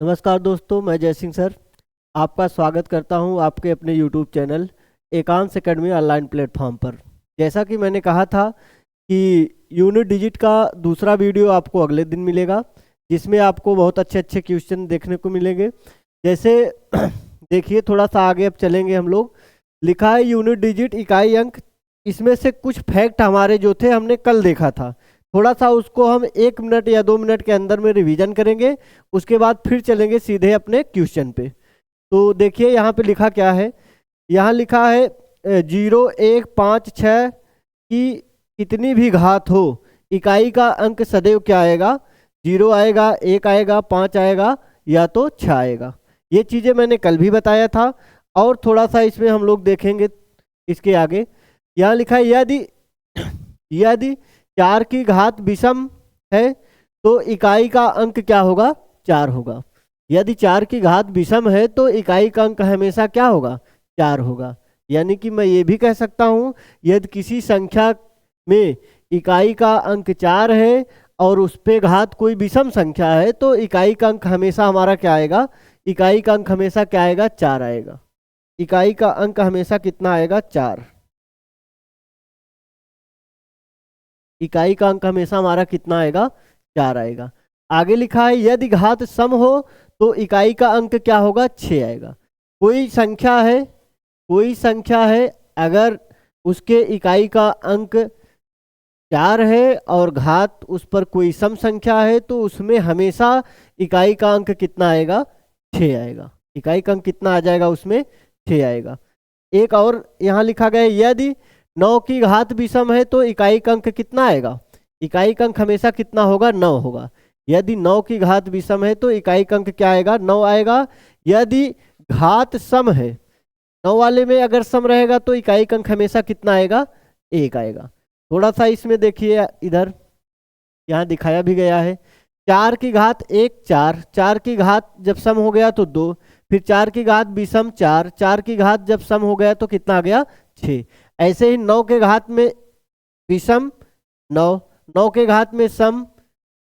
नमस्कार दोस्तों, मैं जय सिंह सर आपका स्वागत करता हूं आपके अपने यूट्यूब चैनल एकांश एकेडमी ऑनलाइन प्लेटफॉर्म पर। जैसा कि मैंने कहा था कि यूनिट डिजिट का दूसरा वीडियो आपको अगले दिन मिलेगा, जिसमें आपको बहुत अच्छे अच्छे क्वेश्चन देखने को मिलेंगे। जैसे देखिए, थोड़ा सा आगे अब चलेंगे हम लोग। लिखा है यूनिट डिजिट इकाई अंक। इसमें से कुछ फैक्ट हमारे जो थे हमने कल देखा था, थोड़ा सा उसको हम 1 मिनट या 2 मिनट के अंदर में रिवीजन करेंगे। उसके बाद फिर चलेंगे सीधे अपने क्वेश्चन पे। तो देखिए यहाँ पे लिखा क्या है। यहाँ लिखा है 0, 1, 5, 6 की कितनी भी घात हो, इकाई का अंक सदैव क्या आएगा? 0 आएगा, 1 आएगा, 5 आएगा या तो 6 आएगा। ये चीज़ें मैंने कल भी बताया था। और थोड़ा सा इसमें हम लोग देखेंगे इसके आगे। यहाँ लिखा है यदि यदि 4 की घात विषम है तो इकाई का अंक क्या होगा? 4 होगा। यदि 4 की घात विषम है तो इकाई का अंक हमेशा क्या होगा? 4 होगा। यानी कि मैं ये भी कह सकता हूँ, यदि किसी संख्या में इकाई का अंक 4 है और उस पे घात कोई विषम संख्या है तो इकाई का अंक हमेशा हमारा क्या आएगा? इकाई का अंक हमेशा क्या आएगा? 4 आएगा। इकाई का अंक हमेशा कितना आएगा? 4। इकाई का अंक हमेशा हमारा कितना आएगा? 4 आएगा। आगे लिखा है यदि घात सम हो तो इकाई का अंक क्या होगा? 6 आएगा। कोई संख्या है, अगर उसके इकाई का अंक 4 है और घात उस पर कोई सम संख्या है तो उसमें हमेशा इकाई का अंक कितना आएगा? 6 आएगा। इकाई का अंक कितना आ जाएगा? उसमें 6 आएगा। एक और यहाँ लिखा गया है यदि 9 की घात विषम है तो इकाई का अंक कितना आएगा? इकाई का अंक हमेशा कितना होगा? 9 होगा। यदि 9 की घात विषम है तो इकाई का अंक क्या आएगा? 9 आएगा। यदि घात सम है, 9 वाले में अगर सम रहेगा तो इकाई का अंक हमेशा कितना आएगा? 1 आएगा। थोड़ा सा इसमें देखिए, इधर यहाँ दिखाया भी गया है। 4 की घात 1, 4, 4 की घात जब सम हो गया तो 2, फिर 4 की घात विषम 4, 4 की घात जब सम हो गया तो कितना आ गया? 6। ऐसे ही 9 के घात में विषम 9, 9 के घात में सम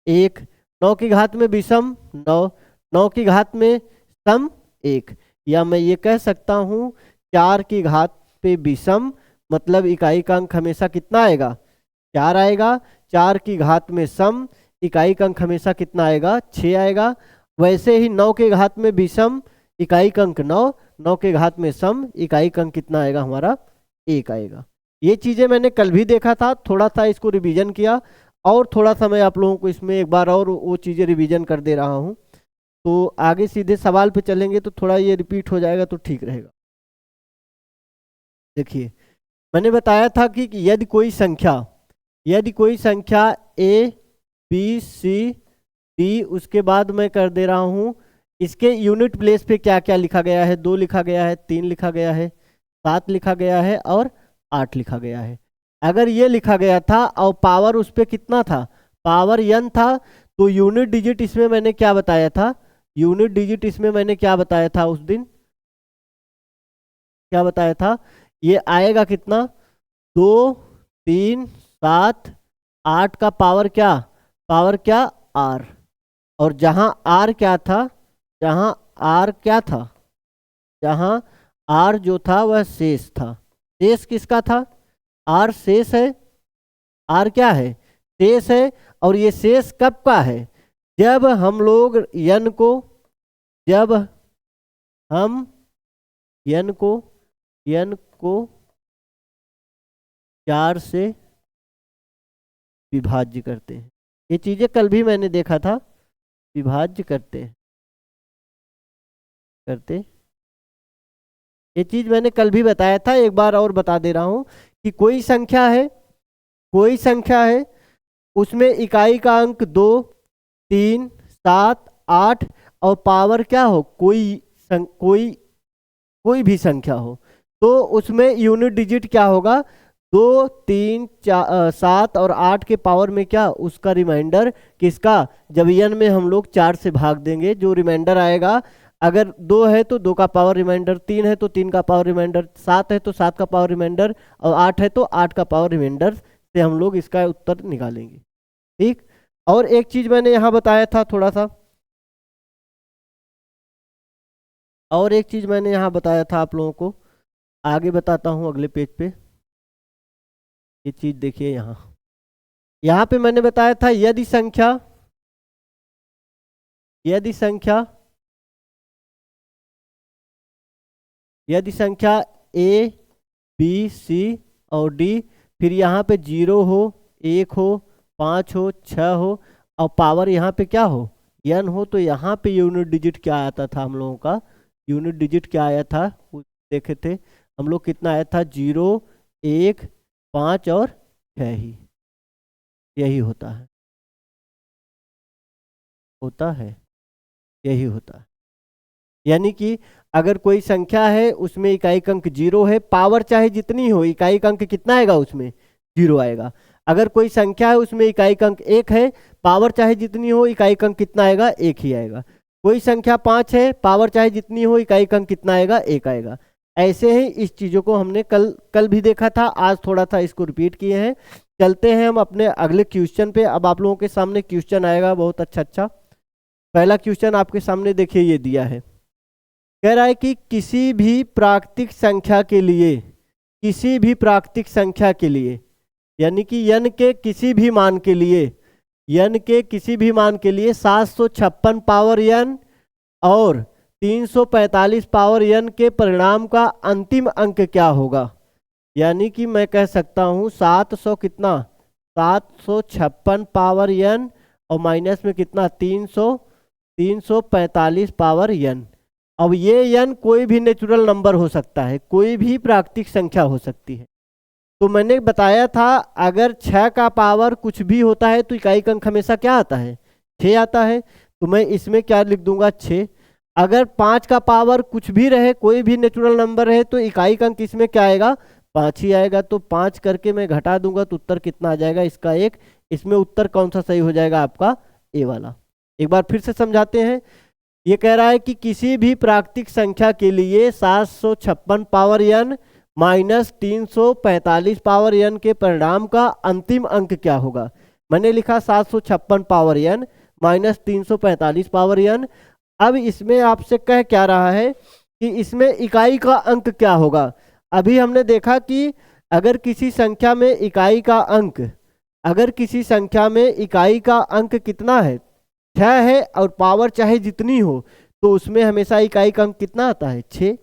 1, 9 की घात में विषम 9, 9 की घात में सम 1। या मैं ये कह सकता हूँ 4 की घात पे विषम मतलब इकाई का अंक हमेशा कितना आएगा? 4 आएगा। 4 की घात में सम, इकाई का अंक हमेशा कितना आएगा? 6 आएगा। वैसे ही 9 के घात में विषम, इकाई का अंक 9, 9 के घात में सम, इकाई का अंक कितना आएगा हमारा? 1 आएगा। ये चीज़ें मैंने कल भी देखा था, थोड़ा सा इसको रिवीजन किया और थोड़ा सा मैं आप लोगों को इसमें एक बार और वो चीज़ें रिवीजन कर दे रहा हूँ। तो आगे सीधे सवाल पे चलेंगे तो थोड़ा ये रिपीट हो जाएगा तो ठीक रहेगा। देखिए, मैंने बताया था कि यदि कोई संख्या ए बी सी डी, उसके बाद मैं कर दे रहा हूँ इसके यूनिट प्लेस पे क्या क्या लिखा गया है। 2 लिखा गया है, 3 लिखा गया है, 7 लिखा गया है और 8 लिखा गया है। अगर ये लिखा गया था और पावर उस पे कितना था? पावर n था। तो यूनिट डिजिट इसमें मैंने क्या बताया था? यूनिट डिजिट इसमें मैंने क्या बताया था उस दिन? क्या बताया था? ये आएगा कितना? 2, 3, 7, 8 का पावर क्या? पावर क्या? r। और जहां r क्या था? जहां r क्या था? जहां r जो था वह शेष था। शेष किसका था? r शेष है। r क्या है? शेष है। और ये शेष कब का है? जब हम लोग n को जब हम n को 4 से विभाज्य करते हैं। ये चीजें कल भी मैंने देखा था। विभाज्य करते ये चीज मैंने कल भी बताया था, एक बार और बता दे रहा हूं कि कोई संख्या है उसमें इकाई का अंक 2, 3, 7, 8 और पावर क्या हो? कोई भी संख्या हो तो उसमें यूनिट डिजिट क्या होगा? 2, 3, 7 और 8 के पावर में क्या? उसका रिमाइंडर किसका? जब n में हम लोग 4 से भाग देंगे, जो रिमाइंडर आएगा, अगर 2 है तो 2 का पावर रिमाइंडर, 3 है तो 3 का पावर रिमाइंडर, 7 है तो 7 का पावर रिमाइंडर और 8 है तो 8 का पावर रिमाइंडर से हम लोग इसका उत्तर निकालेंगे। ठीक। और एक चीज मैंने यहाँ बताया था थोड़ा सा, और एक चीज मैंने यहाँ बताया था आप लोगों को, आगे बताता हूँ अगले पेज पे। ये चीज देखिए यहाँ पे मैंने बताया था यदि संख्या ए बी सी और डी, फिर यहाँ पे 0 हो, 1 हो, 5 हो, 6 हो, और पावर यहाँ पे क्या हो, n हो, तो यहाँ पे यूनिट डिजिट क्या आता था हम लोगों का, यूनिट डिजिट क्या आया था वो देखे थे हम लोग, कितना आया था, 0, 1, 5 और 6 ही, यही होता है, यही होता है। यानी कि अगर कोई संख्या है उसमें इकाई अंक 0 है, पावर चाहे जितनी हो, इकाई अंक कितना आएगा उसमें, 0 आएगा। अगर कोई संख्या है उसमें इकाई अंक 1 है, पावर चाहे जितनी हो, इकाई अंक कितना आएगा, 1 ही आएगा। कोई संख्या 5 है, पावर चाहे जितनी हो, इकाई अंक कितना आएगा, 1 आएगा। ऐसे ही इस चीजों को हमने कल भी देखा था, आज थोड़ा सा इसको रिपीट किए हैं। चलते हैं हम अपने अगले क्वेश्चन पे। अब आप लोगों के सामने क्वेश्चन आएगा बहुत अच्छा। पहला क्वेश्चन आपके सामने देखिए, ये दिया है, कह रहा है कि किसी भी प्राकृतिक संख्या के लिए यानी कि n के किसी भी मान के लिए 756 पावर n और 345 पावर n के परिणाम का अंतिम अंक क्या होगा। यानी कि मैं कह सकता हूं 756 पावर n और माइनस में कितना, 345 पावर n। अब ये n कोई भी नेचुरल नंबर हो सकता है, कोई भी प्राकृतिक संख्या हो सकती है। तो मैंने बताया था अगर 6 का पावर कुछ भी होता है तो इकाई अंक हमेशा क्या आता है, 6 आता है। तो मैं इसमें क्या लिख दूंगा, 6। अगर 5 का पावर कुछ भी रहे, कोई भी नेचुरल नंबर है, तो इकाई अंक इसमें क्या आएगा, 5 ही आएगा। तो 5 करके मैं घटा दूंगा तो उत्तर कितना आ जाएगा, इसका 1। इसमें उत्तर कौन सा सही हो जाएगा, आपका ए वाला। एक बार फिर से समझाते हैं। ये कह रहा है कि किसी भी प्राकृतिक संख्या के लिए 756 power n minus 345 power n के परिणाम का अंतिम अंक क्या होगा। मैंने लिखा 756 power n minus 345 power n। अब इसमें आपसे कह क्या रहा है कि इसमें इकाई का अंक क्या होगा। अभी हमने देखा कि अगर किसी संख्या में इकाई का अंक कितना है, 6 है, और पावर चाहे जितनी हो, तो उसमें हमेशा इकाई का अंक कितना आता है, 6।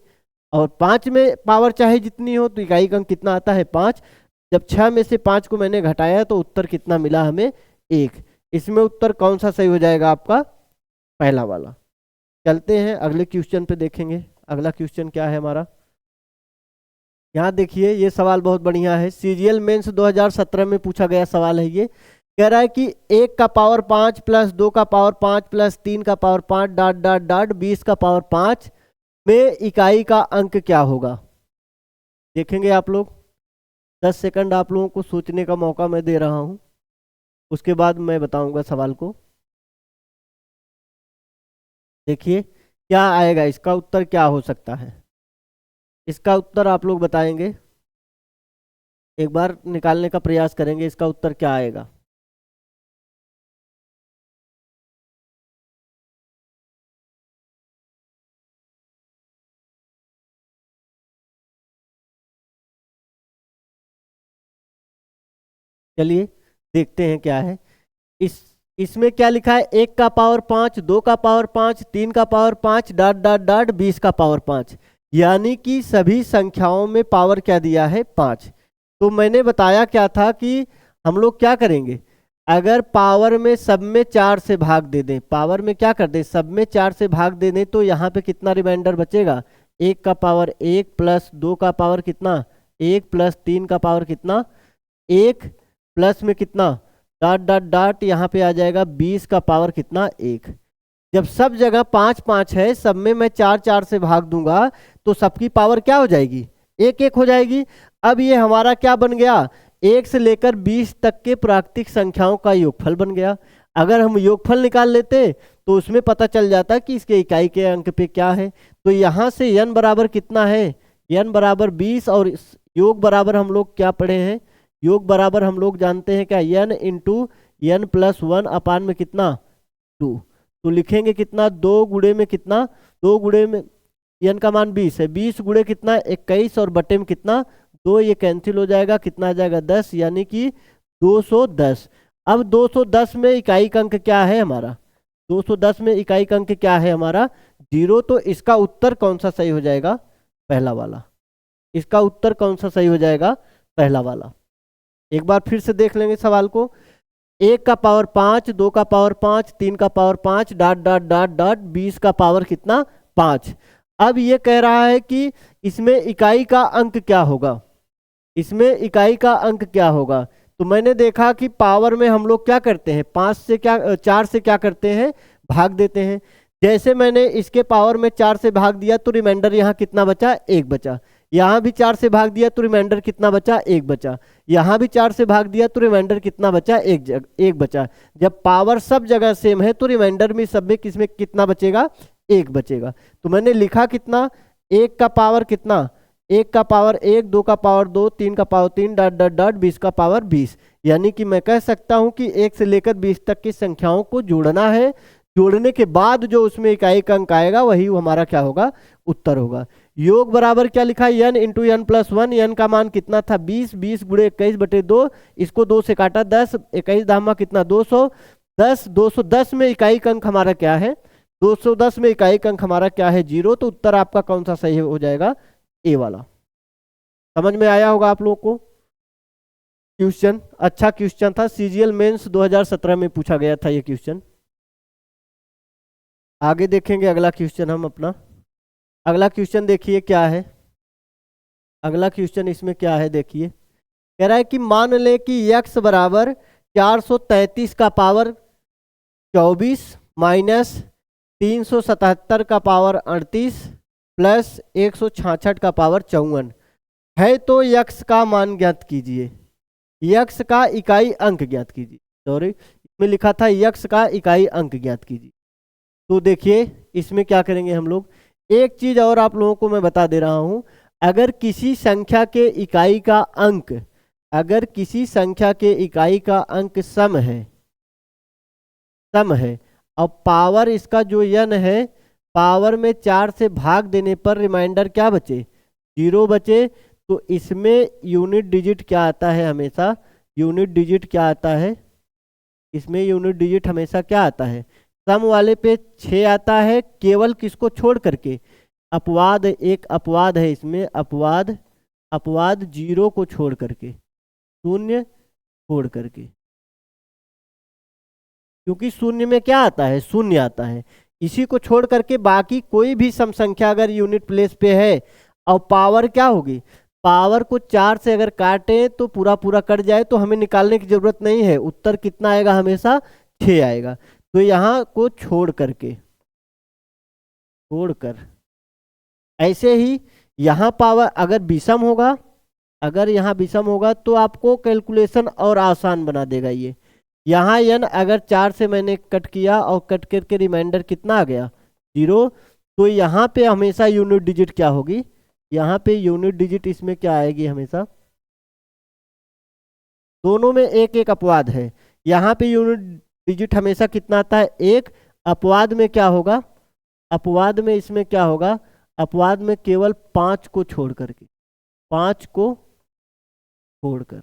और 5 में पावर चाहे जितनी हो तो इकाई का अंक कितना आता है, 5। जब 6 में से 5 को मैंने घटाया तो उत्तर कितना मिला हमें, 1। इसमें उत्तर कौन सा सही हो जाएगा, आपका पहला वाला। चलते हैं अगले क्वेश्चन पे देखेंगे। अगला क्वेश्चन क्या है हमारा, यहाँ देखिए, ये सवाल बहुत बढ़िया है, सीजीएल मेंस 2017 में पूछा गया सवाल है। ये कह रहा है कि 1 का पावर 5 प्लस 2 का पावर 5 प्लस 3 का पावर 5 डॉट डॉट डॉट 20 का पावर 5 में इकाई का अंक क्या होगा। देखेंगे आप लोग, 10 सेकंड आप लोगों को सोचने का मौका मैं दे रहा हूं, उसके बाद मैं बताऊंगा सवाल को। देखिए क्या आएगा, इसका उत्तर क्या हो सकता है, इसका उत्तर आप लोग बताएंगे। एक बार निकालने का प्रयास करेंगे, इसका उत्तर क्या आएगा। चलिए देखते हैं क्या है। इसमें क्या लिखा है, 1 का पावर 5, 2 का पावर 5, 3 का पावर 5 डॉट डॉट डॉट 20 का पावर 5। यानी कि सभी संख्याओं में पावर क्या दिया है, 5। तो मैंने बताया क्या था कि हम लोग क्या करेंगे, अगर पावर में सब में 4 से भाग दे दें, पावर में क्या कर दें, सब में 4 से भाग दे दें, तो यहाँ पे कितना रिमाइंडर बचेगा, 1 का पावर 1 प्लस 2 का पावर कितना, 1 प्लस 3 का पावर कितना, 1 प्लस में कितना, डॉट डॉट डॉट, यहाँ पे आ जाएगा 20 का पावर कितना, 1। जब सब जगह 5 5 है, सब में मैं 4 4 से भाग दूंगा तो सबकी पावर क्या हो जाएगी, 1 1 हो जाएगी। अब ये हमारा क्या बन गया, 1 से लेकर 20 तक के प्राकृतिक संख्याओं का योगफल बन गया। अगर हम योगफल निकाल लेते तो उसमें पता चल जाता कि इसके इकाई के अंक पे क्या है। तो यहाँ से n बराबर कितना है, n बराबर 20, और योग बराबर हम लोग क्या पढ़े हैं, योग बराबर हम लोग जानते हैं क्या, n इंटू n प्लस 1 अपान में कितना, 2। तो लिखेंगे कितना, 2 गुणे में कितना, 2 गुणे में n का मान 20 है, 20 गुणे कितना 21 और बटे में कितना 2, ये कैंसिल हो जाएगा, कितना आ जाएगा 10, यानी कि 210। अब 210 में इकाई का अंक क्या है हमारा, 210 में इकाई का अंक क्या है हमारा 0। तो इसका उत्तर कौन सा सही हो जाएगा, पहला वाला। इसका उत्तर कौन सा सही हो जाएगा, पहला वाला। एक बार फिर से देख लेंगे सवाल को। 1 का पावर 5, 2 का पावर 5, 3 का power 5, dot dot dot dot 20 का पावर कितना 5। अब ये कह रहा है कि इसमें इकाई का अंक क्या होगा, इसमें इकाई का अंक क्या होगा। तो मैंने देखा कि पावर में हम लोग क्या करते हैं, 5 से क्या 4 से क्या करते हैं, भाग देते हैं। जैसे मैंने इसके पावर में 4 से भाग दिया तो रिमाइंडर यहाँ कितना बचा, 1 बचा। यहाँ भी 4 से भाग दिया तो रिमाइंडर कितना बचा, 1 बचा। यहाँ भी 4 से भाग दिया तो रिमाइंडर कितना बचा, 1 बचा। जब पावर सब जगह सेम है तो रिमाइंडर में सब में किसमें कितना बचेगा, 1 बचेगा। तो मैंने लिखा कितना, 1 का पावर कितना, 1 का पावर 1, 2 का पावर 2, 3 का पावर 3, डॉट डॉट डॉट 20 का पावर 20। यानी कि मैं कह सकता हूं कि 1 से लेकर 20 तक की संख्याओं को जोड़ना है, जोड़ने के बाद जो उसमें इकाई का अंक आएगा वही हमारा क्या होगा, उत्तर होगा। योग बराबर क्या लिखा, n into n plus 1, n का मान कितना था 20, 20 गुणे 21 बटे 2, इसको 2 से काटा 10, 21 दामा कितना 210, 210 में इकाई का अंक हमारा क्या है, 210 में इकाई का अंक हमारा क्या है 0। तो उत्तर आपका कौन सा सही हो जाएगा, ए वाला। समझ में आया होगा आप लोगों को। क्वेश्चन अच्छा क्वेश्चन था, सीजीएल मेंस 2017 में पूछा गया था ये क्वेश्चन। आगे देखेंगे अगला क्वेश्चन हम अपना। अगला क्वेश्चन देखिए क्या है, अगला क्वेश्चन इसमें क्या है देखिए। कह रहा है कि मान ले कि x बराबर 433 का पावर 24 माइनस 377 का पावर 38 प्लस 166 का पावर 54 है, तो x का मान ज्ञात कीजिए, x का इकाई अंक ज्ञात कीजिए। सॉरी, इसमें लिखा था x का इकाई अंक ज्ञात कीजिए। तो देखिए इसमें क्या करेंगे हम लोग, एक चीज और आप लोगों को मैं बता दे रहा हूं, अगर किसी संख्या के इकाई का अंक, अगर किसी संख्या के इकाई का अंक सम है, सम है, और पावर इसका जो n है, पावर में 4 से भाग देने पर रिमाइंडर क्या बचे, 0 बचे। तो इसमें यूनिट डिजिट क्या आता है, हमेशा यूनिट डिजिट क्या आता है, इसमें यूनिट डिजिट हमेशा क्या आता है, सम वाले पे 6 आता है, केवल किसको छोड़ करके, अपवाद, एक अपवाद है इसमें, अपवाद, अपवाद 0 को छोड़ करके, 0 छोड़ करके, क्योंकि 0 में क्या आता है, 0 आता है। इसी को छोड़ करके बाकी कोई भी सम संख्या अगर यूनिट प्लेस पे है और पावर क्या होगी, पावर को 4 से अगर काटे तो पूरा पूरा कट जाए तो हमें निकालने की जरूरत नहीं है, उत्तर कितना आएगा, हमेशा 6 आएगा। तो यहाँ को छोड़ करके, छोड़कर, ऐसे ही यहाँ पावर अगर विषम होगा, अगर यहाँ विषम होगा तो आपको कैलकुलेशन और आसान बना देगा ये। यहाँ n अगर 4 से मैंने कट किया और कट करके रिमाइंडर कितना आ गया 0, तो यहाँ पे हमेशा यूनिट डिजिट क्या होगी, यहाँ पे यूनिट डिजिट इसमें क्या आएगी, हमेशा दोनों में एक एक अपवाद है। यहाँ पे यूनिट डिजिट हमेशा कितना आता है, 1। अपवाद में क्या होगा, अपवाद में इसमें क्या होगा, अपवाद में केवल 5 को छोड़ करके, 5 को छोड़कर।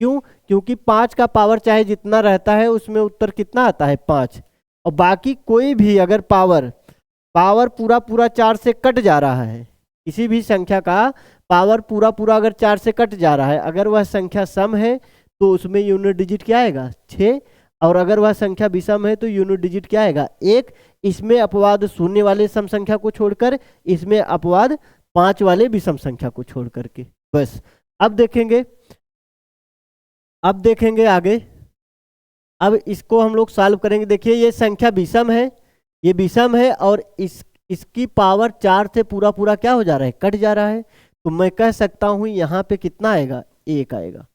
क्यों, क्योंकि 5 का पावर चाहे जितना रहता है उसमें उत्तर कितना आता है 5, और बाकी कोई भी अगर पावर, पावर पूरा पूरा 4 से कट जा रहा है, किसी भी संख्या का पावर पूरा पूरा अगर 4 से कट जा रहा है, अगर वह संख्या सम है तो उसमें यूनिट डिजिट क्या आएगा 6, और अगर वह संख्या विषम है तो यूनिट डिजिट क्या आएगा 1। इसमें अपवाद 0 वाले सम संख्या को छोड़कर, इसमें अपवाद 5 वाले विषम संख्या को छोड़ करके, बस। अब देखेंगे, अब देखेंगे आगे, अब इसको हम लोग सॉल्व करेंगे। देखिए ये संख्या विषम है, ये विषम है और इसकी पावर 4 से पूरा पूरा क्या हो जा रहा है, कट जा रहा है। तो मैं कह सकता हूं यहाँ पे कितना आएगा, 1 आएगा।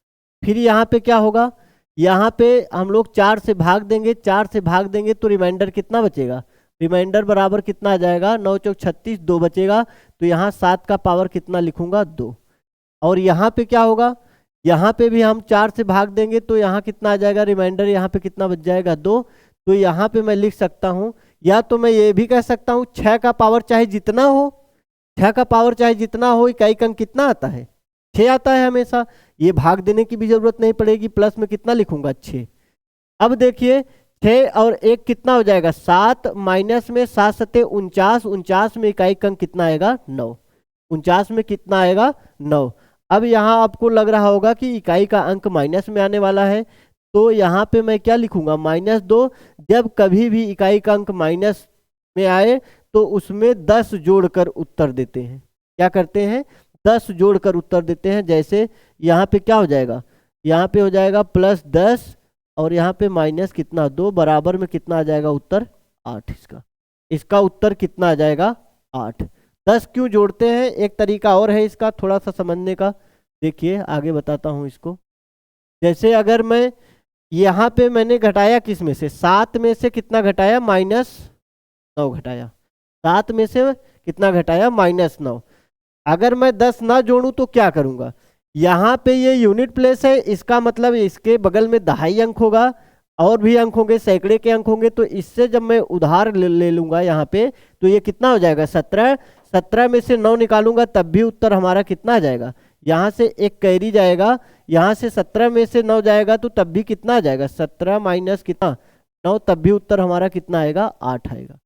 फिर यहाँ पे क्या होगा, यहाँ पे हम लोग 4 से भाग देंगे, 4 से भाग देंगे तो रिमाइंडर कितना बचेगा, रिमाइंडर बराबर कितना आ जाएगा, 9 चौक 36, 2 बचेगा। तो यहाँ 7 का पावर कितना लिखूंगा 2। और यहाँ पे क्या होगा, यहाँ पे भी हम 4 से भाग देंगे तो यहाँ कितना आ जाएगा, रिमाइंडर यहाँ पे कितना बच जाएगा 2। तो यहाँ पे मैं लिख सकता हूँ या तो मैं ये भी कह सकता हूँ 6 का पावर चाहे जितना हो, 6 का पावर चाहे जितना हो, इकाई का अंक कितना आता है? 6 आता है हमेशा। ये भाग देने की भी जरूरत नहीं पड़ेगी, प्लस में कितना लिखूंगा? 6। अब देखिए 6 और 1 कितना हो जाएगा? 7, माइनस में 7 सत्ते 49, 49 में इकाई का अंक कितना आएगा? 9। 49 में कितना आएगा? 9। अब यहाँ आपको लग रहा होगा कि इकाई का अंक माइनस में आने वाला है, तो यहाँ पे मैं क्या लिखूंगा? -2। जब कभी भी इकाई का अंक माइनस में आए तो उसमें 10 जोड़कर उत्तर देते हैं। क्या करते हैं? 10 जोड़कर उत्तर देते हैं। जैसे यहाँ पे क्या हो जाएगा? यहाँ पे हो जाएगा +10 और यहाँ पे माइनस कितना? 2, बराबर में कितना आ जाएगा उत्तर? 8। इसका उत्तर कितना आ जाएगा? 8। 10 क्यों जोड़ते हैं? एक तरीका और है इसका थोड़ा सा समझने का, देखिए आगे बताता हूँ इसको। जैसे अगर मैं यहाँ पे मैंने घटाया किस में से? 7 में से कितना घटाया? -9 घटाया। 7 में से कितना घटाया? -9। अगर मैं 10 ना जोड़ूं तो क्या करूंगा? यहाँ पे ये यूनिट प्लेस है, इसका मतलब इसके बगल में दहाई अंक होगा, और भी अंक होंगे, सैकड़े के अंक होंगे। तो इससे जब मैं उधार ले लूंगा यहाँ पे, तो ये कितना हो जाएगा? 17। 17 में से 9 निकालूंगा तब भी उत्तर हमारा कितना आ जाएगा? यहाँ से एक कैरी जाएगा, यहाँ से 17 में से 9 जाएगा तो तब भी कितना आ जाएगा? 17 माइनस कितना? 9, तब भी उत्तर हमारा कितना आएगा? 8 आएगा।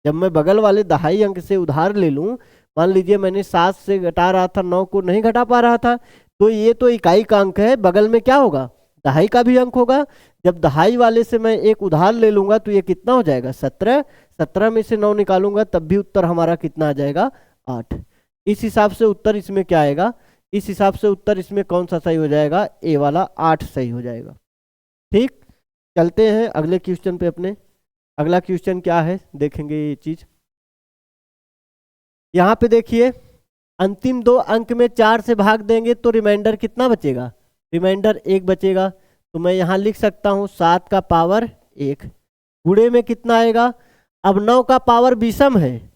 जब मैं बगल वाले दहाई अंक से उधार ले लूँ, मान लीजिए मैंने 7 से घटा रहा था, 9 को नहीं घटा पा रहा था, तो ये तो इकाई का अंक है, बगल में क्या होगा? दहाई का भी अंक होगा। जब दहाई वाले से मैं एक उधार ले लूंगा तो ये कितना हो जाएगा? 17। 17 में से 9 निकालूंगा तब भी उत्तर हमारा कितना आ जाएगा? 8। इस हिसाब से उत्तर इसमें क्या आएगा? इस हिसाब से उत्तर इसमें कौन सा सही हो जाएगा? ए वाला 8 सही हो जाएगा। ठीक, चलते हैं अगले क्वेश्चन पे अपने। अगला क्वेश्चन क्या है देखेंगे ये चीज। यहाँ पे देखिए अंतिम 2 अंक में 4 से भाग देंगे तो रिमाइंडर कितना बचेगा? रिमाइंडर 1 बचेगा। तो मैं यहाँ लिख सकता हूँ 7 का पावर 1। गुणे में कितना आएगा? अब 9 का पावर विषम है,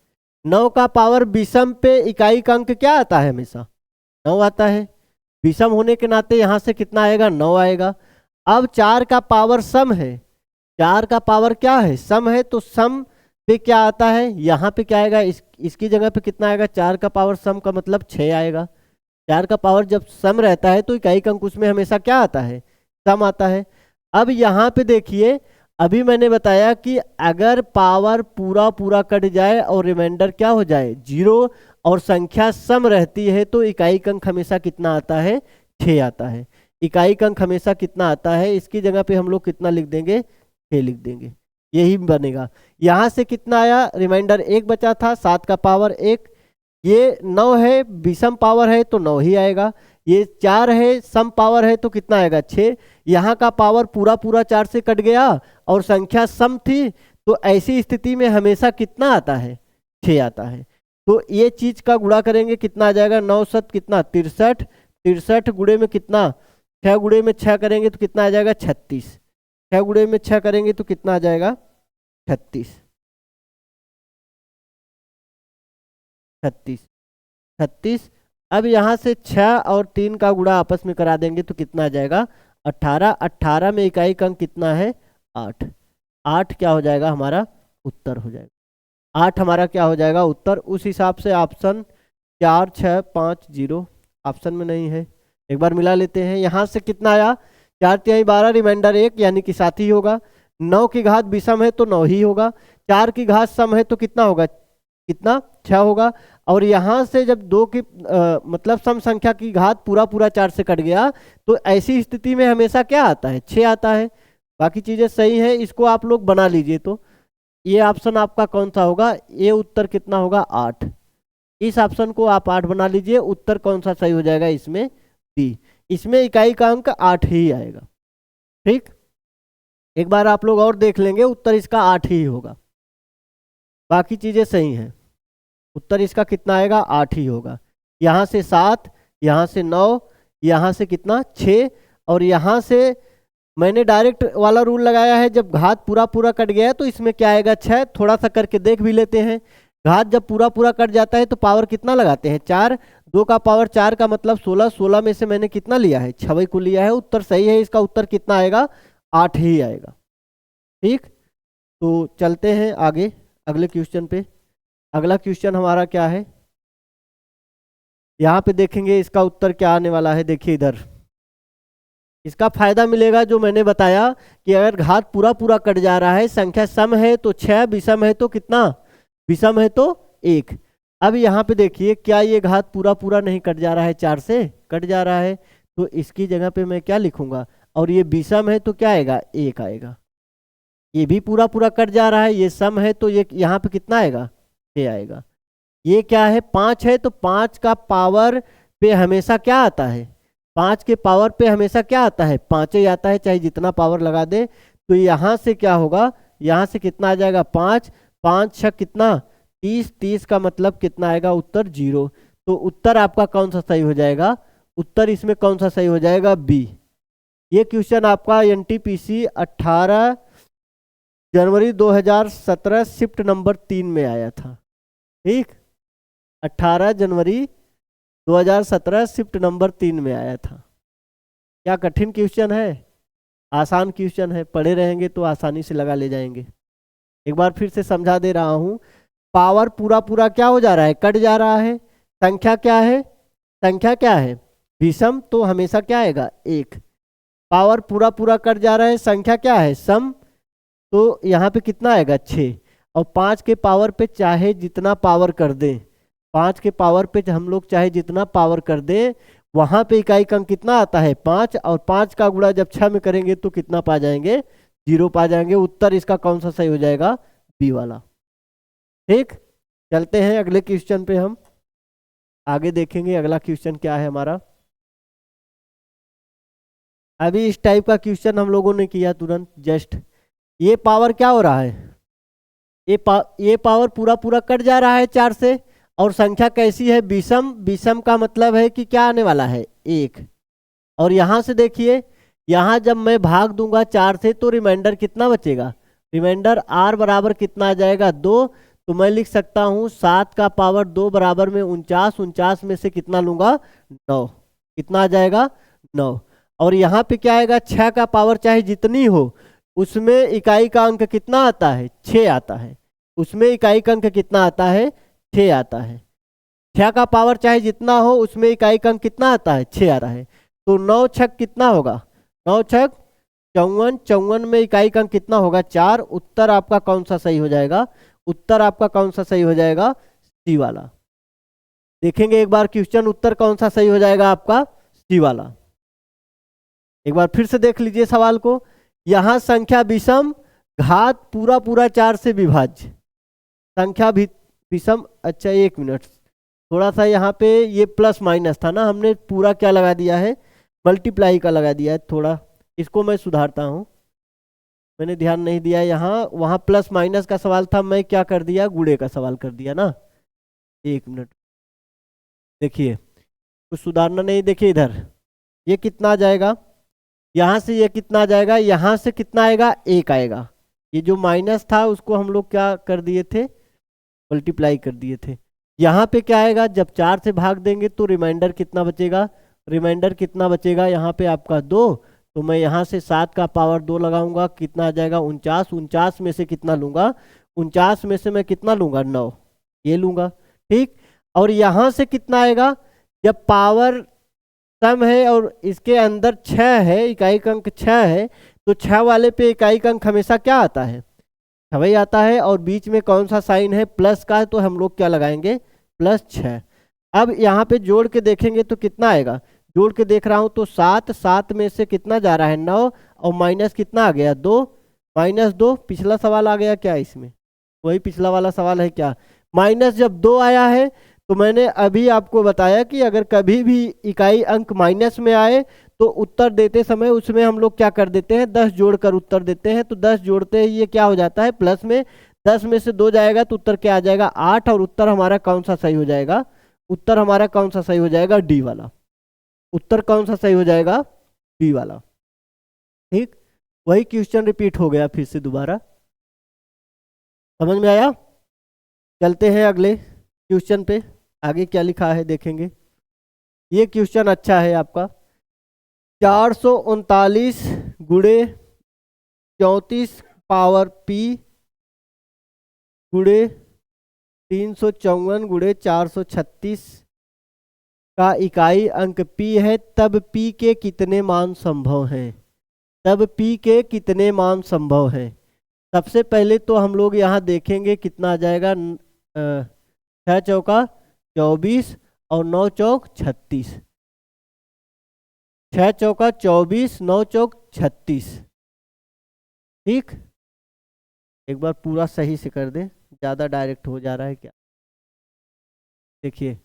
9 का पावर विषम पे इकाई का अंक क्या आता है? हमेशा 9 आता है। विषम होने के नाते यहाँ से कितना आएगा? 9 आएगा। अब 4 का पावर सम है, 4 का पावर क्या है? सम है। तो सम पे क्या आता है? यहाँ पे क्या आएगा? इसकी जगह पे कितना आएगा? 4 का पावर सम का मतलब 6 आएगा। 4 का पावर जब सम रहता है तो इकाई का अंक उसमें हमेशा क्या आता है? सम आता है। अब यहाँ पे देखिए, अभी मैंने बताया कि अगर पावर पूरा पूरा कट जाए और रिमाइंडर क्या हो जाए? 0, और संख्या सम रहती है तो इकाई का अंक हमेशा कितना आता है? 6 आता है। इकाई का अंक हमेशा कितना आता है? इसकी जगह पे हम लोग कितना लिख देंगे? 6 लिख देंगे, यही बनेगा। यहाँ से कितना आया? रिमाइंडर 1 बचा था, 7 का पावर 1। ये 9 है, विषम पावर है तो 9 ही आएगा। ये 4 है, सम पावर है तो कितना आएगा? 6। यहाँ का पावर पूरा पूरा 4 से कट गया और संख्या सम थी, तो ऐसी स्थिति में हमेशा कितना आता है? 6 आता है। तो ये चीज का गुणा करेंगे कितना आ जाएगा? 9 7 कितना? 63। 63 गुणे में कितना? 6 गुणे में 6 करेंगे तो कितना आ जाएगा? 36। 6 गुणे में 6 करेंगे तो कितना आ जाएगा? 36। 36। 36। अब यहाँ से 6 और 3 का गुणा आपस में करा देंगे तो कितना आ जाएगा? 18। 18 में इकाई का अंक कितना है? 8। 8 क्या हो जाएगा? हमारा उत्तर हो जाएगा। 8 हमारा क्या हो जाएगा? उत्तर। उस हिसाब से ऑप्शन 4 6 5 0 ऑप्शन में नहीं है। एक बार मिला लेते हैं। यहाँ से कितना आया? 4 3 12, रिमाइंडर 1 यानी कि 7 ही होगा। 9 की घात विषम है तो 9 ही होगा। 4 की घात सम है तो कितना होगा? कितना? 6 होगा। और यहाँ से जब 2 की मतलब सम संख्या की घात पूरा पूरा 4 से कट गया तो ऐसी स्थिति में हमेशा क्या आता है? 6 आता है। बाकी चीजें सही है, इसको आप लोग बना लीजिए। तो ये ऑप्शन आपका कौन सा होगा? ये उत्तर कितना होगा? 8। इस ऑप्शन को आप 8 बना लीजिए। उत्तर कौन सा सही हो जाएगा इसमें? डी। इसमें इकाई का अंक 8 ही आएगा। ठीक, एक बार आप लोग और देख लेंगे, उत्तर इसका 8 ही होगा। बाकी चीजें सही हैं। उत्तर इसका कितना आएगा? 8 ही होगा। यहाँ से 7, यहाँ से 9, यहाँ से कितना? 6, और यहाँ से मैंने डायरेक्ट वाला रूल लगाया है। जब घात पूरा पूरा कट गया है तो इसमें क्या आएगा? 6। थोड़ा सा करके देख भी लेते हैं। घात जब पूरा पूरा कट जाता है तो पावर कितना लगाते हैं? 4। 2 का पावर 4 का मतलब 16। 16 में से मैंने कितना लिया है? 6 को लिया है। उत्तर सही है। इसका उत्तर कितना आएगा? 8 ही आएगा। ठीक, तो चलते हैं आगे अगले क्वेश्चन पे। अगला क्वेश्चन हमारा क्या है, यहाँ पे देखेंगे इसका उत्तर क्या आने वाला है। देखिए इधर इसका फायदा मिलेगा जो मैंने बताया कि अगर घात पूरा पूरा कट जा रहा है, संख्या सम है तो 6, विषम है तो कितना, विषम है तो 1। अब यहाँ पे देखिए क्या ये घात पूरा पूरा नहीं कट जा रहा है, 4 से कट जा रहा है, तो इसकी जगह पे मैं क्या लिखूंगा, और ये विषम है तो क्या आएगा, 1 आएगा। ये भी पूरा पूरा कट जा रहा है, ये सम है तो ये यहाँ पे कितना आएगा, 6 आएगा। ये क्या है, 5 है तो 5 का पावर पे हमेशा क्या आता है, 5 के पावर पे हमेशा क्या आता है, 5 ही आता है, चाहे जितना पावर लगा दे। तो यहाँ से क्या होगा, यहाँ से कितना आ जाएगा, 5, 5 6 कितना, 30, 30 का मतलब कितना आएगा, उत्तर 0। तो उत्तर आपका कौन सा सही हो जाएगा, उत्तर इसमें कौन सा सही हो जाएगा, बी। ये क्वेश्चन आपका एनटीपीसी 18 जनवरी 2017 शिफ्ट नंबर 3 में आया था। ठीक, 18 जनवरी 2017 शिफ्ट नंबर 3 में आया था। क्या कठिन क्वेश्चन है, आसान क्वेश्चन है, पढ़े रहेंगे तो आसानी से लगा ले जाएंगे। एक बार फिर से समझा दे रहा हूं, पावर पूरा पूरा क्या हो जा रहा है, कट जा रहा है। संख्या क्या है, संख्या क्या है, विषम, तो हमेशा क्या आएगा, 1। पावर पूरा पूरा कट जा रहा है, संख्या क्या है, सम, तो यहाँ पे कितना आएगा, 6। और 5 के पावर पे चाहे जितना पावर कर दे, 5 के पावर पे हम लोग चाहे जितना पावर कर दे, वहां पे इकाई का अंक कितना आता है, 5। और 5 का गुणा जब 6 में करेंगे तो कितना पा जाएंगे, 0 पा जाएंगे। उत्तर इसका कौन सा सही हो जाएगा, बी वाला। ठीक, चलते हैं अगले क्वेश्चन पे, हम आगे देखेंगे अगला क्वेश्चन क्या है हमारा। अभी इस टाइप का क्वेश्चन हम लोगों ने किया तुरंत जस्ट। ये पावर क्या हो रहा है, ये पावर पूरा पूरा कट जा रहा है 4 से, और संख्या कैसी है, विषम। विषम का मतलब है कि क्या आने वाला है, 1। और यहाँ से देखिए, यहाँ जब मैं भाग दूंगा 4 से तो रिमाइंडर कितना बचेगा, रिमाइंडर r बराबर कितना आ जाएगा, 2। तो मैं लिख सकता हूँ 7 का पावर 2 बराबर में 49, 49 में से कितना लूंगा, 9। कितना आ जाएगा, 9। और यहाँ पे क्या आएगा, 6 का पावर चाहे जितनी हो, उसमें इकाई का अंक कितना आता है, 6 आता है। उसमें इकाई का अंक कितना आता है, 6 आता है। 6 का पावर चाहे जितना हो, उसमें इकाई का अंक कितना आता है, 6 आ रहा है। तो 9 छक कितना होगा, 9 छक 54, 54 में इकाई का अंक कितना होगा, 4। उत्तर आपका कौन सा सही हो जाएगा, उत्तर आपका कौन सा सही हो जाएगा, सी वाला। देखेंगे एक बार क्वेश्चन, उत्तर कौन सा सही हो जाएगा आपका, सी वाला। एक बार फिर से देख लीजिए सवाल को। यहां संख्या विषम, घात पूरा पूरा 4 से विभाज्य, संख्या भी विषम। अच्छा 1 मिनट, थोड़ा सा यहाँ पे ये प्लस माइनस था ना, हमने पूरा क्या लगा दिया है, मल्टीप्लाई का लगा दिया है। थोड़ा इसको मैं सुधारता हूँ, मैंने ध्यान नहीं दिया यहाँ, वहाँ प्लस माइनस का सवाल था, मैं क्या कर दिया, गुणे का सवाल कर दिया ना। 1 मिनट, देखिए कुछ सुधारना नहीं। देखिए इधर ये कितना आ जाएगा, यहाँ से ये कितना आ जाएगा, यहाँ से कितना आएगा, 1 आएगा। ये जो माइनस था उसको हम लोग क्या कर दिए थे, मल्टीप्लाई कर दिए थे। यहाँ पे क्या आएगा, जब 4 से भाग देंगे तो रिमाइंडर कितना बचेगा, रिमाइंडर कितना बचेगा यहाँ पे आपका 2। तो मैं यहाँ से 7 का पावर 2 लगाऊंगा, कितना आ जाएगा, 49। 49 में से कितना लूंगा, 49 में से मैं कितना लूंगा, 9, ये लूंगा। ठीक, और यहाँ से कितना आएगा, जब पावर सम है और इसके अंदर 6 है, इकाई का अंक 6 है, तो 6 वाले पे इकाई का अंक हमेशा क्या आता है, 6 आता है। और बीच में कौन सा साइन है, प्लस का, तो हम लोग क्या लगाएंगे, +6। अब यहाँ पे जोड़ के देखेंगे तो कितना आएगा, जोड़ के देख रहा हूँ तो 7, 7 में से कितना जा रहा है, 9, और माइनस कितना आ गया, 2, -2। पिछला सवाल आ गया क्या इसमें, वही पिछला वाला सवाल है क्या। माइनस जब 2 आया है तो मैंने अभी आपको बताया कि अगर कभी भी इकाई अंक माइनस में आए तो उत्तर देते समय उसमें हम लोग क्या कर देते हैं, 10 जोड़कर उत्तर देते हैं। तो 10 जोड़ते ही ये क्या हो जाता है, प्लस में 10 में से 2 जाएगा तो उत्तर क्या आ जाएगा, 8। और उत्तर हमारा कौन सा सही हो जाएगा, उत्तर हमारा कौन सा सही हो जाएगा, डी वाला। उत्तर कौन सा सही हो जाएगा, डी वाला। ठीक, वही क्वेश्चन रिपीट हो गया फिर से दोबारा, समझ में आया। चलते हैं अगले क्वेश्चन पे, आगे क्या लिखा है देखेंगे। ये क्वेश्चन अच्छा है आपका, 439 गुणे 34 पावर p गुणे 354 गुणे 436 का इकाई अंक P है, तब P के कितने मान संभव हैं? तब P के कितने मान संभव हैं? सबसे पहले तो हम लोग यहाँ देखेंगे कितना आ जाएगा। 6 चौका 24 और 9 चौक 36। 6 चौका 24, 9 चौक 36। ठीक, एक बार पूरा सही से कर दे, ज़्यादा डायरेक्ट हो जा रहा है क्या। देखिए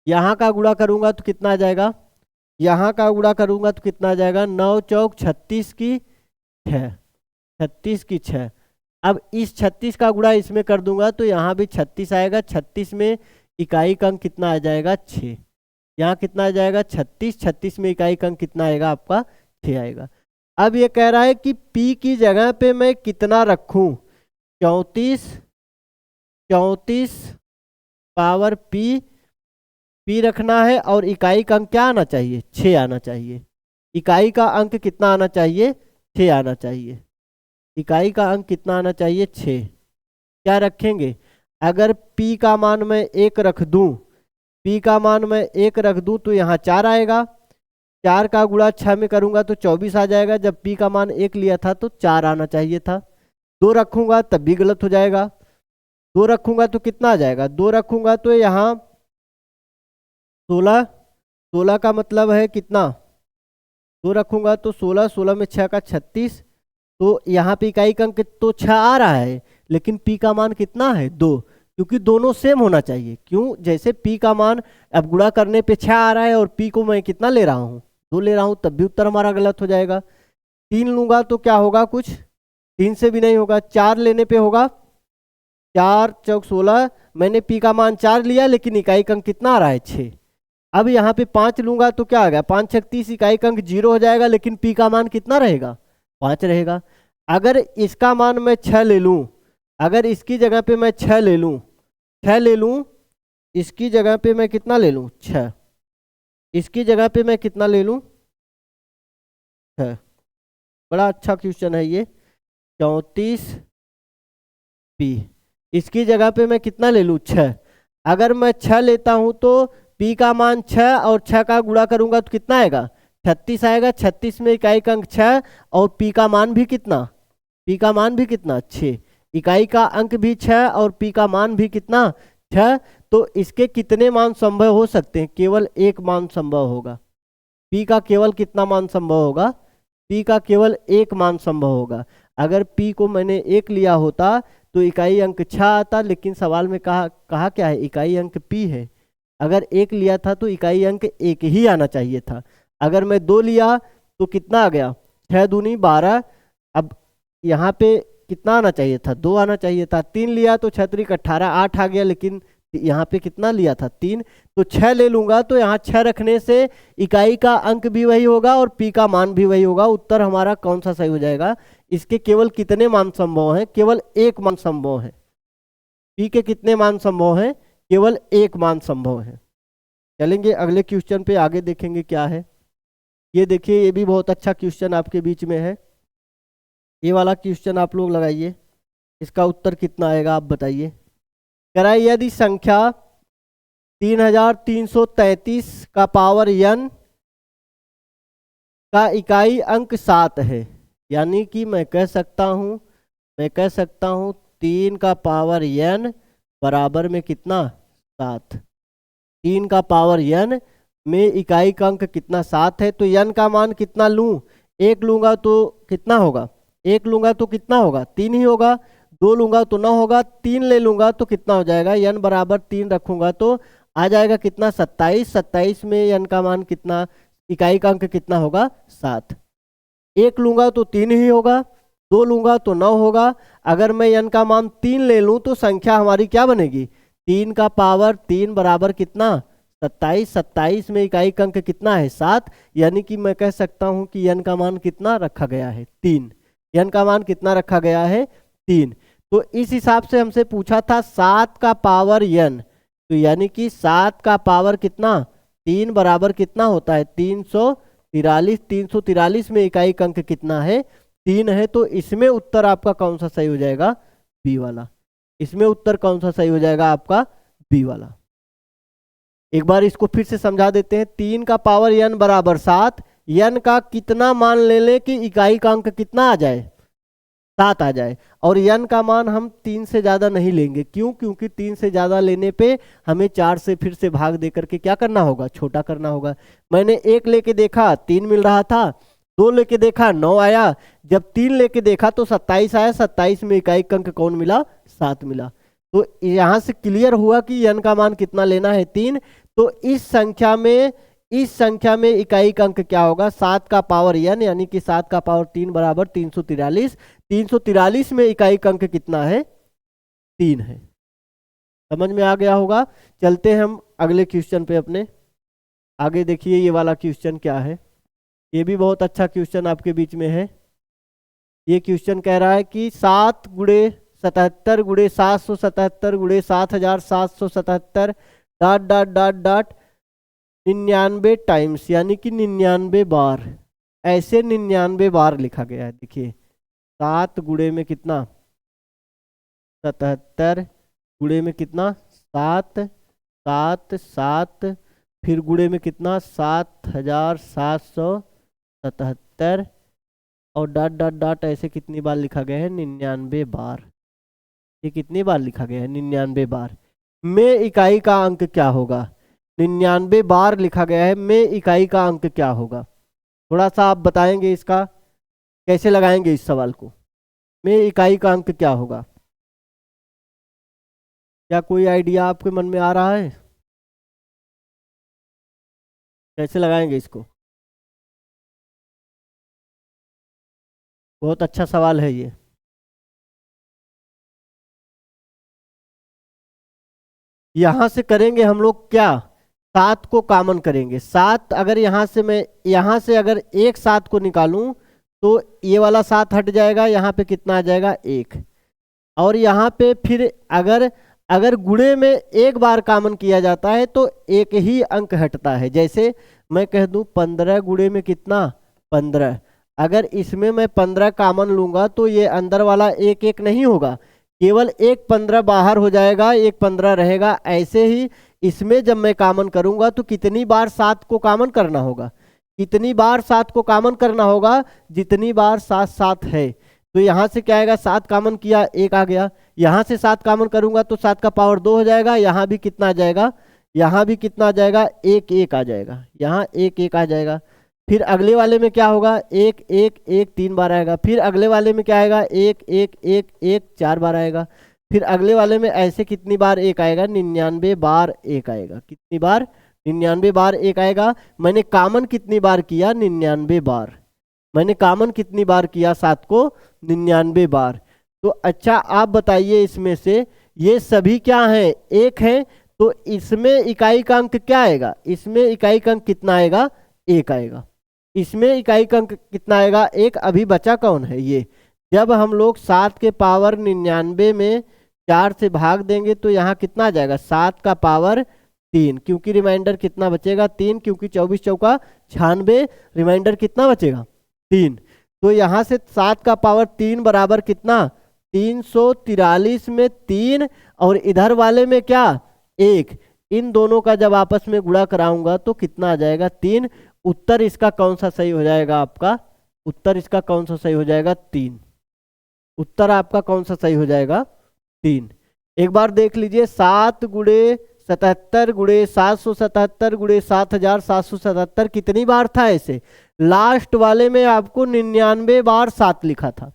यहाँ का गुणा करूँगा तो कितना आ जाएगा, यहाँ का गुणा करूँगा तो कितना आ जाएगा, 9 चौक 36 की 6, 36 की 6। अब इस 36 का गुणा इसमें कर दूंगा तो यहाँ भी 36 आएगा। 36 में इकाई का अंक कितना आ जाएगा, 6। यहाँ कितना आ जाएगा, 36। 36 में इकाई का अंक कितना आएगा आपका, 6 आएगा। अब ये कह रहा है कि P की जगह पे मैं कितना रखूं, 34 पावर P रखना है और इकाई का अंक क्या आना चाहिए, 6 आना चाहिए। इकाई का अंक कितना आना चाहिए, 6 आना चाहिए। इकाई का अंक कितना आना चाहिए, 6। क्या रखेंगे, अगर P का मान मैं 1 रख दूं, P का मान मैं 1 रख दूं तो यहाँ 4 आएगा। 4 का गुणा 6 में करूंगा तो 24 आ जाएगा। जब P का मान 1 लिया था तो 4 आना चाहिए था। 2 रखूंगा तब भी गलत हो जाएगा। 2 रखूंगा तो कितना आ जाएगा, 2 रखूंगा तो यहाँ 16 का मतलब है कितना, 2 रखूंगा तो 16 में 6 का 36। तो यहाँ पे इकाई का अंक तो 6 आ रहा है, लेकिन P का मान कितना है, 2, क्योंकि दोनों सेम होना चाहिए। क्यों, जैसे P का मान अब गुणा करने पे 6 आ रहा है और P को मैं कितना ले रहा हूँ, 2 ले रहा हूँ, तब भी उत्तर हमारा गलत हो जाएगा। 3 लूंगा तो क्या होगा, कुछ 3 से भी नहीं होगा। 4 लेने पे होगा, 4 चौक 16। मैंने P का मान 4 लिया लेकिन इकाई का अंक कितना आ रहा है, 6। अब यहाँ पे 5 लूंगा तो क्या आ गया, 5 छक 30, इकाई का अंक 0 हो जाएगा, लेकिन P का मान कितना रहेगा, 5 रहेगा। अगर इसका मान मैं 6 ले लूं, अगर इसकी जगह पे मैं 6 ले लूं, इसकी जगह पे मैं कितना ले लूं, 6। इसकी जगह पे मैं कितना ले लूं, 6। बड़ा अच्छा क्वेश्चन है ये। 34P, इसकी जगह पे मैं कितना ले लूं, 6। अगर मैं 6 लेता हूं तो P का मान 6 और 6 का गुणा करूंगा तो कितना आएगा, 36 आएगा। 36 में इकाई का अंक 6 और P का मान भी कितना, P का मान भी कितना, 6। इकाई का अंक भी 6 और P का मान भी कितना, 6। तो इसके कितने मान संभव हो सकते हैं, केवल एक मान संभव होगा। P का केवल कितना मान संभव होगा, P का केवल एक मान संभव होगा। अगर P को मैंने 1 लिया होता तो इकाई अंक 6 आता, लेकिन सवाल में कहा क्या है, इकाई अंक P है। अगर 1 लिया था तो इकाई अंक 1 ही आना चाहिए था। अगर मैं 2 लिया तो कितना आ गया, 6 दूनी 12। अब यहाँ पे कितना आना चाहिए था, 2 आना चाहिए था। 3 लिया तो 6 त्रिक 18, 8 आ गया, लेकिन यहाँ पे कितना लिया था, 3। तो 6 ले लूंगा तो यहाँ 6 रखने से इकाई का अंक भी वही होगा और P का मान भी वही होगा। उत्तर हमारा कौन सा सही हो जाएगा, इसके केवल कितने मान संभव हैं, केवल एक मान संभव है। P के कितने मान संभव हैं, केवल एक मान संभव है। चलेंगे अगले क्वेश्चन पे, आगे देखेंगे क्या है। ये देखिए, ये भी बहुत अच्छा क्वेश्चन आपके बीच में है। ये वाला क्वेश्चन आप लोग लगाइए, इसका उत्तर कितना आएगा आप बताइए। कह रहा है यदि संख्या 3333 का पावर n का इकाई अंक 7 है, यानी कि मैं कह सकता हूँ 3 का पावर n बराबर में कितना, 7। 3 का पावर n में इकाई का अंक कितना, 7 है। तो n का मान कितना लूं, 1 लूंगा तो कितना होगा, 1 लूंगा तो कितना होगा, 3 ही होगा। 2 लूंगा तो 9 होगा। 3 ले लूंगा तो कितना हो जाएगा, n बराबर 3 रखूंगा तो आ जाएगा कितना, 27। 27 में n का मान कितना, इकाई का अंक कितना होगा, 7। 1 लूंगा तो 3 ही होगा, 2 लूंगा तो 9 होगा। अगर मैं n का मान 3 ले लूं तो संख्या हमारी क्या बनेगी, 3 का पावर 3 बराबर कितना, 27। 27 में इकाई का अंक कितना है, 7। यानी कि मैं कह सकता हूं कि n का मान कितना रखा गया है, 3। n का मान कितना रखा गया है, 3। तो इस हिसाब से हमसे पूछा था 7 का पावर n, तो यानी कि 7 का पावर कितना, 3 बराबर कितना होता है, 343। 343 में इकाई का अंक कितना है, 3 है। तो इसमें उत्तर आपका कौन सा सही हो जाएगा, बी वाला। इसमें उत्तर कौन सा सही हो जाएगा आपका? बी वाला। एक बार इसको फिर से समझा देते हैं। 3 का पावर n बराबर 7, n का कितना मान ले लें कि इकाई का अंक कितना आ जाए? 7 आ जाए। और n का मान हम 3 से ज़्यादा नहीं लेंगे। क्यों? क्योंकि 3 से ज़्यादा लेने पे हमें 4 से फिर से भाग दे करके क्या करना होगा? छोटा करना होगा। मैंने 1 लेके देखा 3 मिल रहा था, 2 लेके देखा 9 आया, जब 3 लेके देखा तो 27 आया। 27 में इकाई अंक कौन मिला? 7 मिला। तो यहाँ से क्लियर हुआ कि n का मान कितना लेना है? 3। तो इस संख्या में इकाई का अंक क्या होगा? 7 का पावर n, यानी कि 7 का पावर 3 बराबर 343। 343 में इकाई का अंक कितना है? 3 है। समझ में आ गया होगा। चलते हैं हम अगले क्वेश्चन पे अपने। आगे देखिए ये वाला क्वेश्चन क्या है। ये भी बहुत अच्छा क्वेश्चन आपके बीच में है। ये क्वेश्चन कह रहा है कि 7 गुणे 77 गुणे 777 गुणे 7777 dot dot dot dot 99 times, यानी कि 99 बार, ऐसे 99 बार लिखा गया है। देखिए 7 गुणे में कितना? 77 गुणे में कितना? 7 7 7, फिर गुणे में कितना? 7777, और डॉट डॉट डॉट ऐसे कितनी बार लिखा गया है? 99 बार। ये कितनी बार लिखा गया है? 99 बार। में इकाई का अंक क्या होगा? 99 बार लिखा गया है, में इकाई का अंक क्या होगा? थोड़ा सा आप बताएंगे इसका कैसे लगाएंगे इस सवाल को? में इकाई का अंक क्या होगा? क्या कोई आइडिया आपके मन में आ रहा है? कैसे लगाएंगे इसको? बहुत अच्छा सवाल है ये। यहां से करेंगे हम लोग क्या? 7 को कॉमन करेंगे। 7 अगर यहाँ से मैं यहाँ से अगर एक 7 को निकालूं तो ये वाला 7 हट जाएगा, यहाँ पे कितना आ जाएगा? 1। और यहाँ पे फिर अगर अगर गुणे में एक बार कॉमन किया जाता है तो एक ही अंक हटता है। जैसे मैं कह दूं 15 गुणे में कितना? 15। अगर इसमें मैं 15 कॉमन लूंगा तो ये अंदर वाला एक एक नहीं होगा, केवल एक 15 बाहर हो जाएगा, एक 15 रहेगा। ऐसे ही इसमें जब मैं कॉमन करूंगा तो कितनी बार 7 को कॉमन करना होगा? कितनी बार 7 को कॉमन करना होगा? जितनी बार 7 7 है। तो यहाँ से क्या आएगा? 7 कॉमन किया, 1 आ गया। यहाँ से 7 कॉमन करूंगा तो 7 का पावर 2 हो जाएगा। यहाँ भी कितना आ जाएगा? यहाँ भी कितना आ जाएगा? 1 1 आ जाएगा। यहाँ 1 1 आ जाएगा। फिर अगले वाले में क्या होगा? 1 1 1 3 बार आएगा। फिर अगले वाले में क्या आएगा? 1 1 1 1 4 बार आएगा। फिर अगले वाले में ऐसे कितनी बार 1 आएगा? 99 बार 1 आएगा। कितनी बार? 99 बार 1 आएगा। मैंने कॉमन कितनी बार किया? 99 बार। मैंने कॉमन कितनी बार किया? 7 को 99 बार। तो अच्छा आप बताइए, इसमें से ये सभी क्या हैं? 1 है। तो इसमें इकाई का अंक क्या आएगा? इसमें इकाई का अंक कितना आएगा? 1 आएगा। इसमें इकाई का अंक कितना आएगा? 1। अभी बचा कौन है? ये। जब हम लोग 7 के पावर 99 में 4 से भाग देंगे तो यहाँ कितना आ जाएगा? 7 का पावर 3, क्योंकि रिमाइंडर कितना बचेगा? 3, क्योंकि 24 चौका 96, रिमाइंडर कितना बचेगा? 3। तो यहाँ से 7 का पावर 3 बराबर कितना? 343 में 3, और इधर वाले में क्या? 1। इन दोनों का जब आपस में गुणा कराऊंगा तो कितना आ जाएगा? 3। उत्तर इसका कौन सा सही हो जाएगा आपका? उत्तर इसका कौन सा सही हो जाएगा? 3। उत्तर आपका कौन सा सही हो जाएगा? 3। एक बार देख लीजिए, 7 गुणे 77 गुणे 777 गुणे 7777 कितनी बार था? ऐसे लास्ट वाले में आपको 99 बार 7 लिखा था।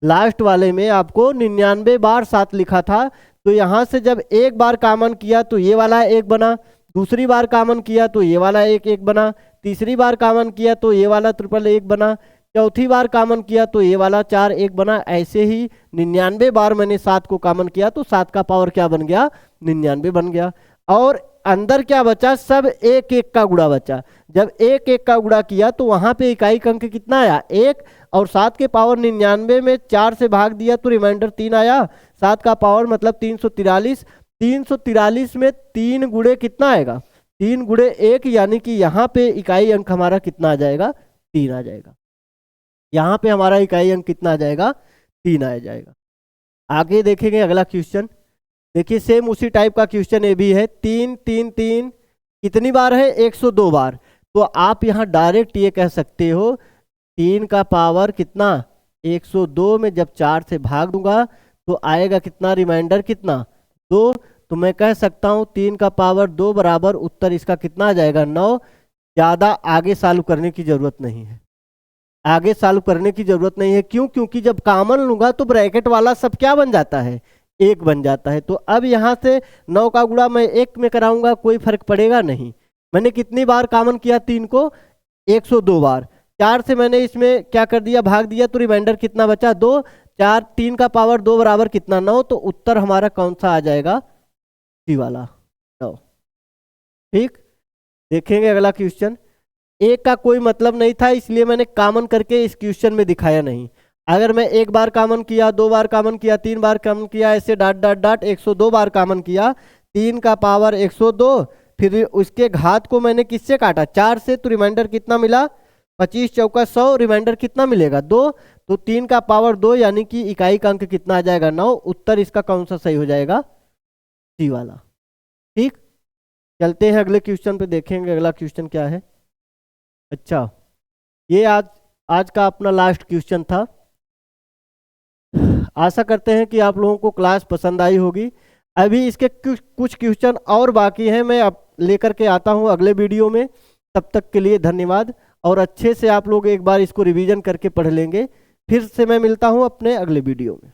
लास्ट वाले में आपको 99 बार 7 लिखा था। तो यहाँ से जब एक बार कॉमन किया तो ये वाला 1 बना, दूसरी बार कॉमन किया तो ये वाला 1 1 बना, तीसरी बार कॉमन किया तो ये वाला 1 बना, चौथी बार कॉमन किया तो ये वाला 4 1 बना। ऐसे ही 99 बार मैंने 7 को कॉमन किया तो 7 का पावर क्या बन गया? 99 बन गया। और अंदर क्या बचा? सब 1 1 का गुणा बचा। जब 1 1 का गुणा किया तो वहां पे इकाई का अंक कितना आया? 1। और 7 के पावर 99 में 4 से भाग दिया तो रिमाइंडर 3 आया। 7 का पावर मतलब 343। 343 में 3 गुणे कितना आएगा? 3 गुणे 1, यानी कि यहाँ पे इकाई अंक हमारा कितना आ जाएगा? 3 आ जाएगा। यहाँ पे हमारा इकाई अंक कितना आ जाएगा? 3 आ जाएगा। आगे देखेंगे अगला क्वेश्चन। देखिए सेम उसी टाइप का क्वेश्चन ये भी है। 3 3 3 कितनी बार है? 102 बार। तो आप यहाँ डायरेक्ट ये कह सकते हो 3 का पावर कितना? 102 में जब 4 से भाग दूंगा तो आएगा कितना? रिमाइंडर कितना? 2। तो मैं कह सकता हूँ 3 का पावर 2 बराबर उत्तर इसका कितना आ जाएगा? 9। ज़्यादा आगे सॉल्व करने की जरूरत नहीं है, आगे सॉल्व करने की जरूरत नहीं है। क्यों? क्योंकि जब कॉमन लूंगा तो ब्रैकेट वाला सब क्या बन जाता है? 1 बन जाता है। तो अब यहाँ से 9 का गुणा मैं 1 में कराऊंगा, कोई फर्क पड़ेगा नहीं। मैंने कितनी बार कॉमन किया? 3 को 102 बार। 4 से मैंने इसमें क्या कर दिया? भाग दिया। तो रिमाइंडर कितना बचा? 2। 4 3 का पावर 2 बराबर कितना? 9। तो उत्तर हमारा कौन सा आ जाएगा? सी वाला, 9। ठीक, देखेंगे अगला क्वेश्चन। एक का कोई मतलब नहीं था इसलिए मैंने कॉमन करके इस क्वेश्चन में दिखाया नहीं। अगर मैं 1 बार कॉमन किया, 2 बार कॉमन किया, 3 बार कॉमन किया, ऐसे डॉट डॉट डॉट 102 बार कॉमन किया, 3 का पावर 102, फिर उसके घात को मैंने किससे काटा? 4 से। तो रिमाइंडर कितना मिला? 25 चौका 100। रिमाइंडर कितना मिलेगा? 2। तो 3 का पावर 2 यानी कि इकाई का अंक कितना आ जाएगा? 9। उत्तर इसका कौन सा सही हो जाएगा? सी वाला। ठीक, चलते हैं अगले क्वेश्चन पे, देखेंगे अगला क्वेश्चन क्या है। अच्छा, ये आज का अपना लास्ट क्वेश्चन था। आशा करते हैं कि आप लोगों को क्लास पसंद आई होगी। अभी इसके कुछ क्वेश्चन और बाकी हैं, मैं अब लेकर के आता हूं अगले वीडियो में। तब तक के लिए धन्यवाद, और अच्छे से आप लोग एक बार इसको रिवीजन करके पढ़ लेंगे। फिर से मैं मिलता हूं अपने अगले वीडियो में।